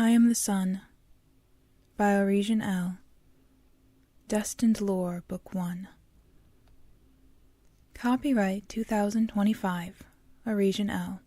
I Am the Sun by Alyce Chime. Destined Lore, Book 1. Copyright 2025, Alyce Chime.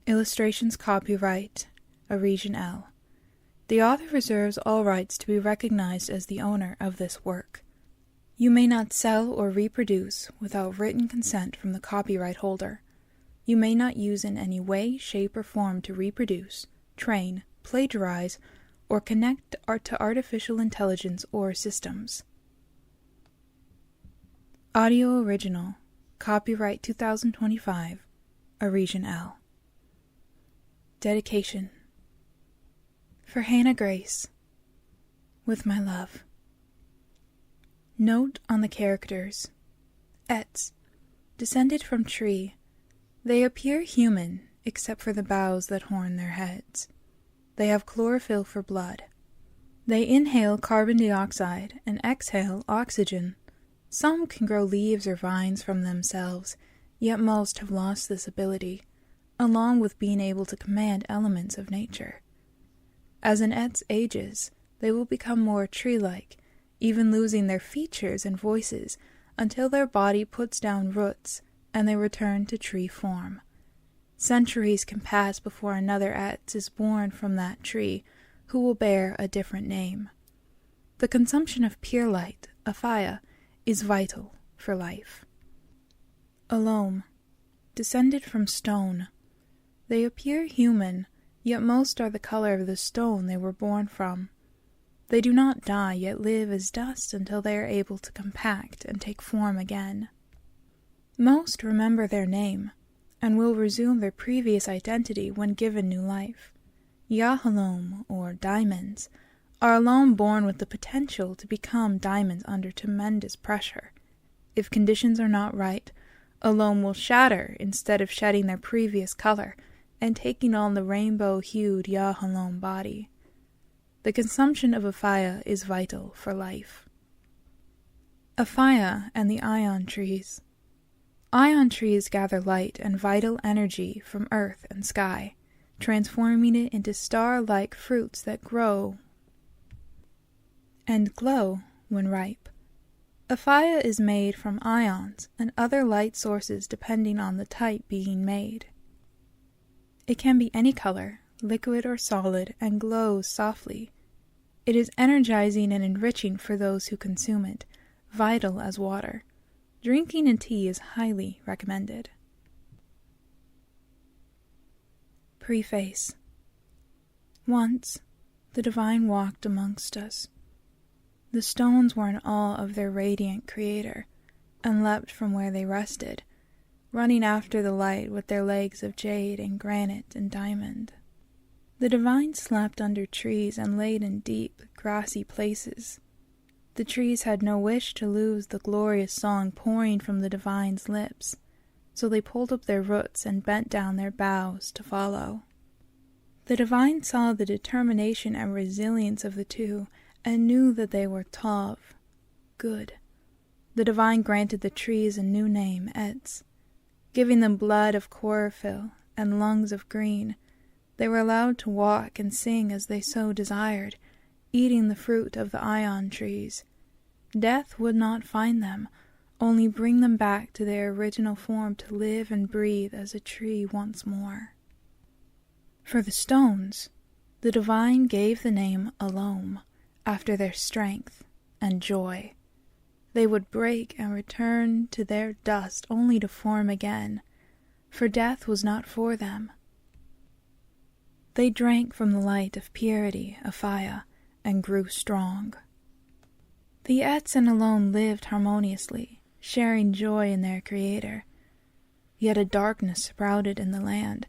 Illustrations copyright Alyce Chime. The author reserves all rights to be recognized as the owner of this work. You may not sell or reproduce without written consent from the copyright holder. You may not use in any way, shape, or form to reproduce, train, plagiarize, or connect to artificial intelligence or systems. Audio Original, Copyright 2025, Alyce Chime. Dedication. For Hannah Grace, with my love. Note on the characters. Ets, descended from tree. They appear human, except for the boughs that horn their heads. They have chlorophyll for blood. They inhale carbon dioxide and exhale oxygen. Some can grow leaves or vines from themselves, yet most have lost this ability, along with being able to command elements of nature. As an Ets ages, they will become more tree-like, even losing their features and voices until their body puts down roots and they return to tree form. Centuries can pass before another Ets is born from that tree, who will bear a different name. The consumption of pure light, Aphaya, is vital for life. Alome, descended from stone. They appear human, yet most are the color of the stone they were born from. They do not die, yet live as dust until they are able to compact and take form again. Most remember their name, and will resume their previous identity when given new life. Yahalome, or diamonds, are alone born with the potential to become diamonds under tremendous pressure. If conditions are not right, alone will shatter instead of shedding their previous color and taking on the rainbow-hued Yahalome body. The consumption of Aphaya is vital for life. Aphaya and the Ion Trees. Ion trees gather light and vital energy from earth and sky, transforming it into star-like fruits that grow and glow when ripe. Aphaya is made from ions and other light sources depending on the type being made. It can be any color, liquid or solid, and glows softly. It is energizing and enriching for those who consume it, vital as water. Drinking and tea is highly recommended. Preface. Once, the divine walked amongst us. The stones were in awe of their radiant creator, and leapt from where they rested, running after the light with their legs of jade and granite and diamond. The divine slept under trees and laid in deep, grassy places. The trees had no wish to lose the glorious song pouring from the divine's lips, so they pulled up their roots and bent down their boughs to follow. The divine saw the determination and resilience of the two, and knew that they were Tov, good. The divine granted the trees a new name, Ets. Giving them blood of chlorophyll and lungs of green, they were allowed to walk and sing as they so desired, eating the fruit of the Ion trees. Death would not find them, only bring them back to their original form to live and breathe as a tree once more. For the stones, the divine gave the name Alome, after their strength and joy. They would break and return to their dust only to form again, for death was not for them. They drank from the light of purity, Aphaya, and grew strong. The Ets and Alome lived harmoniously, sharing joy in their Creator. Yet a darkness sprouted in the land,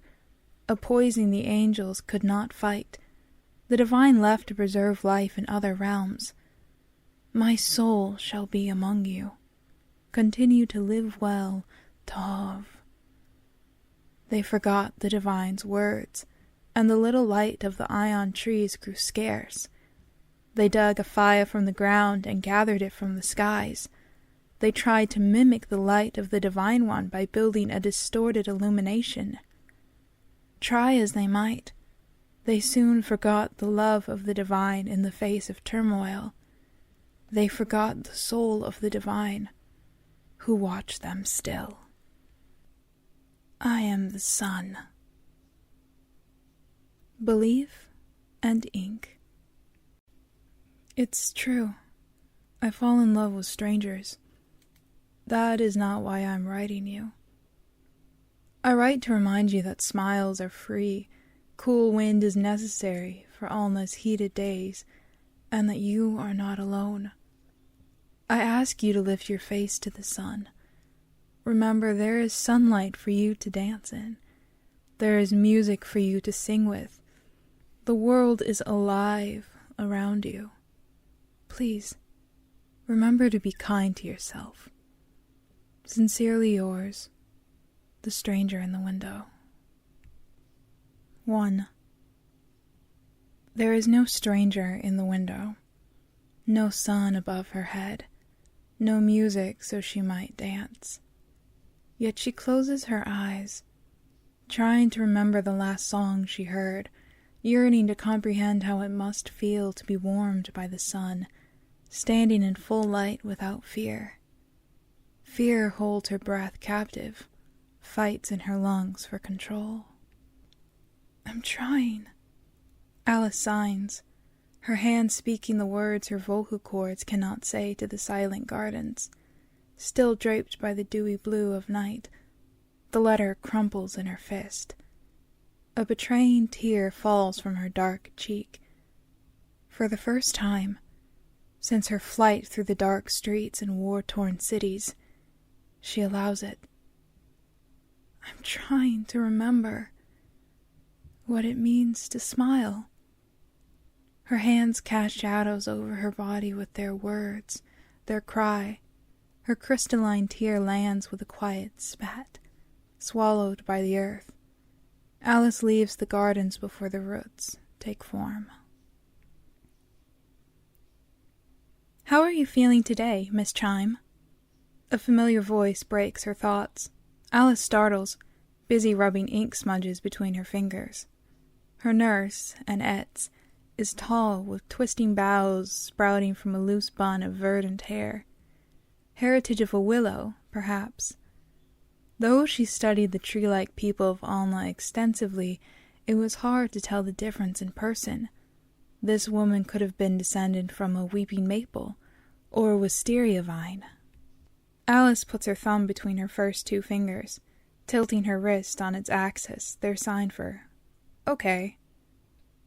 a poison the angels could not fight. The divine left to preserve life in other realms. My soul shall be among you. Continue to live well, Tov. They forgot the divine's words, and the little light of the Ion trees grew scarce. They dug Aphaya from the ground and gathered it from the skies. They tried to mimic the light of the Divine One by building a distorted illumination. Try as they might, They soon forgot the love of the divine in the face of turmoil. They forgot the soul of the divine, who watched them still. I am the sun. Belief and ink. It's true. I fall in love with strangers. That is not why I'm writing you. I write to remind you that smiles are free, cool wind is necessary for Alna's heated days, and that you are not alone. I ask you to lift your face to the sun. Remember, there is sunlight for you to dance in. There is music for you to sing with. The world is alive around you. Please, remember to be kind to yourself. Sincerely yours, The Stranger in the Window. 1. There is no stranger in the window, no sun above her head, no music so she might dance. Yet she closes her eyes, trying to remember the last song she heard, yearning to comprehend how it must feel to be warmed by the sun, standing in full light without fear. Fear holds her breath captive, fights in her lungs for control. I'm trying. Alyce signs, her hand speaking the words her vocal cords cannot say to the silent gardens. Still draped by the dewy blue of night, the letter crumples in her fist. A betraying tear falls from her dark cheek. For the first time, since her flight through the dark streets and war-torn cities, she allows it. I'm trying to remember what it means to smile. Her hands cast shadows over her body with their words, their cry. Her crystalline tear lands with a quiet spat, swallowed by the earth. Alyce leaves the gardens before the roots take form. How are you feeling today, Miss Chime? A familiar voice breaks her thoughts. Alyce startles, busy rubbing ink smudges between her fingers. Her nurse, an Etz, is tall with twisting boughs sprouting from a loose bun of verdant hair. Heritage of a willow, perhaps. Though she studied the tree-like people of Alna extensively, it was hard to tell the difference in person. This woman could have been descended from a weeping maple, or a wisteria vine. Alyce puts her thumb between her first 2 fingers, tilting her wrist on its axis, their sign for, okay.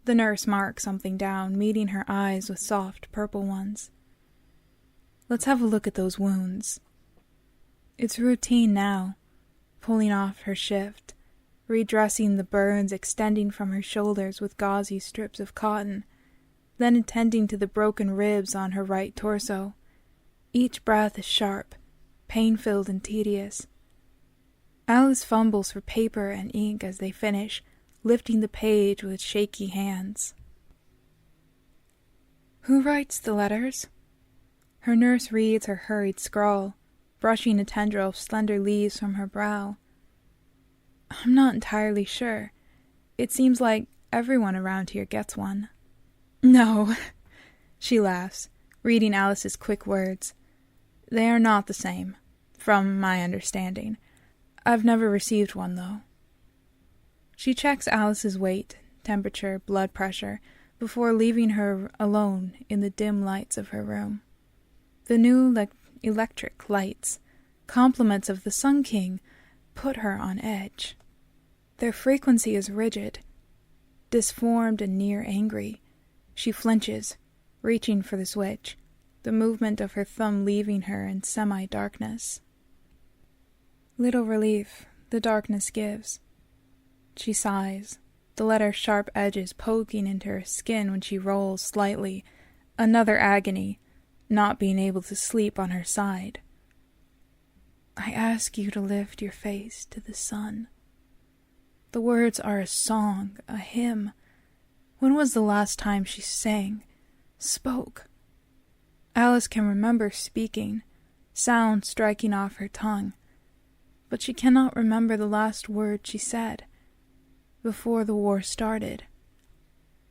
The nurse marks something down, meeting her eyes with soft purple ones. Let's have a look at those wounds. It's routine now, pulling off her shift, redressing the burns extending from her shoulders with gauzy strips of cotton, then attending to the broken ribs on her right torso. Each breath is sharp, pain-filled and tedious. Alyce fumbles for paper and ink as they finish, lifting the page with shaky hands. Who writes the letters? Her nurse reads her hurried scrawl, brushing a tendril of slender leaves from her brow. I'm not entirely sure. It seems like everyone around here gets one. No, she laughs, reading Alyce's quick words. They are not the same, from my understanding. I've never received one, though. She checks Alyce's weight, temperature, blood pressure, before leaving her alone in the dim lights of her room. The new electric lights, compliments of the Sun King, put her on edge. Their frequency is rigid, disformed and near angry. She flinches, reaching for the switch, the movement of her thumb leaving her in semi-darkness. Little relief the darkness gives. She sighs, the letter's sharp edges poking into her skin when she rolls slightly, another agony, not being able to sleep on her side. I ask you to lift your face to the sun. The words are a song, a hymn. When was the last time she sang, spoke? Alyce can remember speaking, sound striking off her tongue, but she cannot remember the last word she said, before the war started.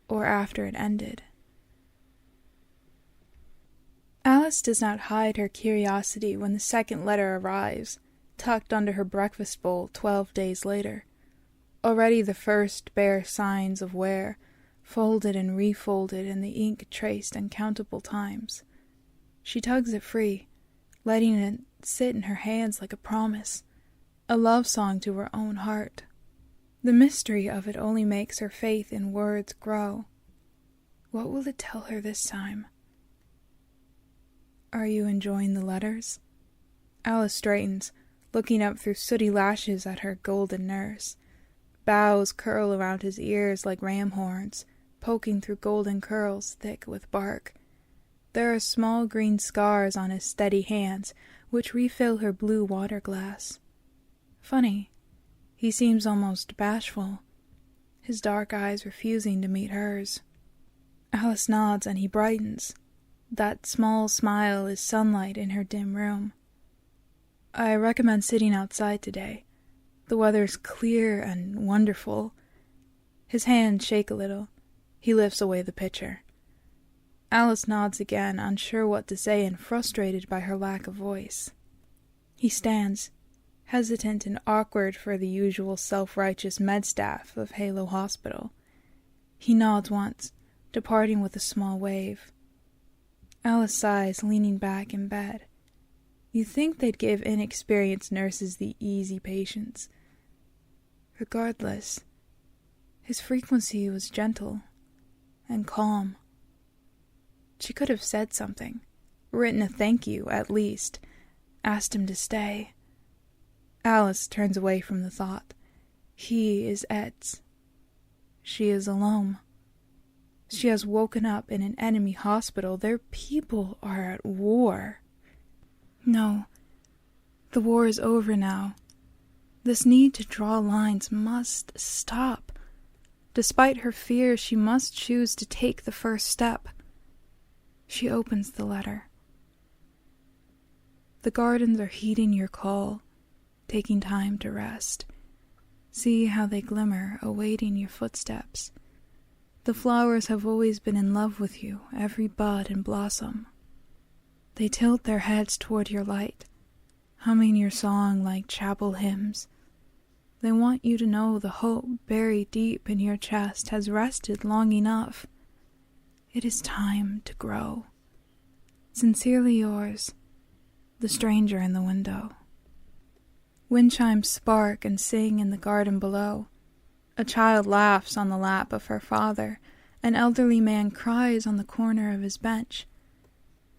or after it ended. Alyce does not hide her curiosity when the second letter arrives, tucked under her breakfast bowl 12 days later. Already the first bare signs of wear, folded and refolded and the ink traced uncountable times. She tugs it free, letting it sit in her hands like a promise, a love song to her own heart. The mystery of it only makes her faith in words grow. What will it tell her this time? Are you enjoying the letters? Alyce straightens, looking up through sooty lashes at her golden nurse. Bows curl around his ears like ram horns, poking through golden curls thick with bark. There are small green scars on his steady hands, which refill her blue water glass. Funny, he seems almost bashful, his dark eyes refusing to meet hers. Alyce nods and he brightens. That small smile is sunlight in her dim room. I recommend sitting outside today. The weather's clear and wonderful. His hands shake a little. He lifts away the pitcher. Alyce nods again, unsure what to say and frustrated by her lack of voice. He stands, hesitant and awkward for the usual self-righteous med staff of Halo Hospital. He nods once, departing with a small wave. Alyce sighs, leaning back in bed. You'd think they'd give inexperienced nurses the easy patients. Regardless, his frequency was gentle and calm. She could have said something, written a thank you at least, asked him to stay. Alyce turns away from the thought. He is Etz. She is alone. She has woken up in an enemy hospital. Their people are at war. No, the war is over now. This need to draw lines must stop. Despite her fears, she must choose to take the first step. She opens the letter. The gardens are heeding your call, taking time to rest. See how they glimmer, awaiting your footsteps. The flowers have always been in love with you, every bud and blossom. They tilt their heads toward your light, humming your song like chapel hymns. They want you to know the hope buried deep in your chest has rested long enough. It is time to grow. Sincerely yours, the stranger in the window. Wind chimes spark and sing in the garden below. A child laughs on the lap of her father. An elderly man cries on the corner of his bench.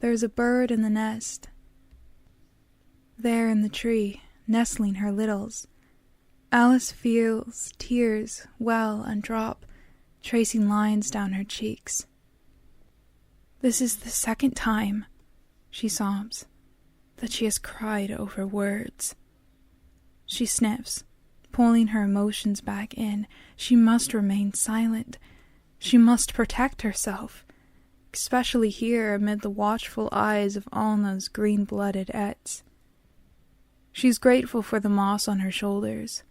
There is a bird in the nest. There in the tree, nestling her littles. Alyce feels tears well and drop, tracing lines down her cheeks. This is the second time, she sobs, that she has cried over words. She sniffs, pulling her emotions back in. She must remain silent. She must protect herself, especially here amid the watchful eyes of Alna's green-blooded Etz. She's grateful for the moss on her shoulders,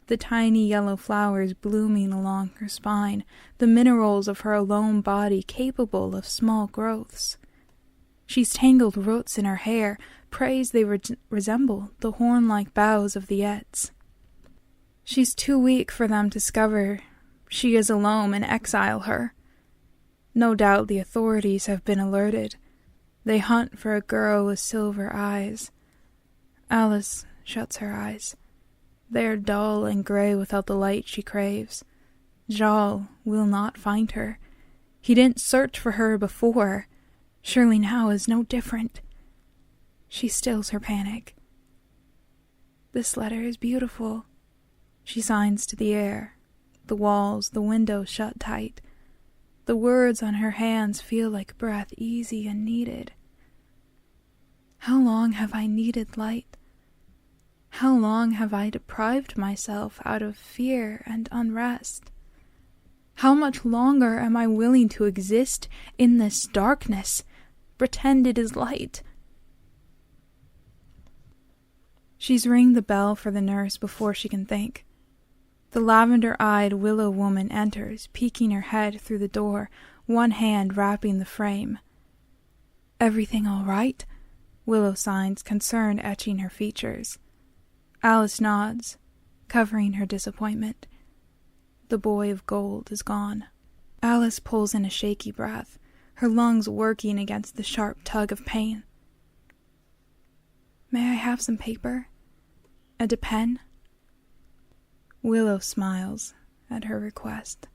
the tiny yellow flowers blooming along her spine, the minerals of her alone body capable of small growths. She's tangled roots in her hair, prays they resemble the horn-like boughs of the Etz. She's too weak for them to discover she is alone and exile her. No doubt the authorities have been alerted. They hunt for a girl with silver eyes. Alyce shuts her eyes. They are dull and gray without the light she craves. Jal will not find her. He didn't search for her before. Surely now is no different. She stills her panic. This letter is beautiful. She signs to the air. The walls, the windows shut tight. The words on her hands feel like breath, easy and needed. How long have I needed light? How long have I deprived myself out of fear and unrest? How much longer am I willing to exist in this darkness, pretend it is light? She's ringed the bell for the nurse before she can think. The lavender-eyed willow woman enters, peeking her head through the door, one hand wrapping the frame. "Everything all right?" Willow signs, concern etching her features. Alyce nods, covering her disappointment. The boy of gold is gone. Alyce pulls in a shaky breath, her lungs working against the sharp tug of pain. "May I have some paper? And a pen?" Willow smiles at her request.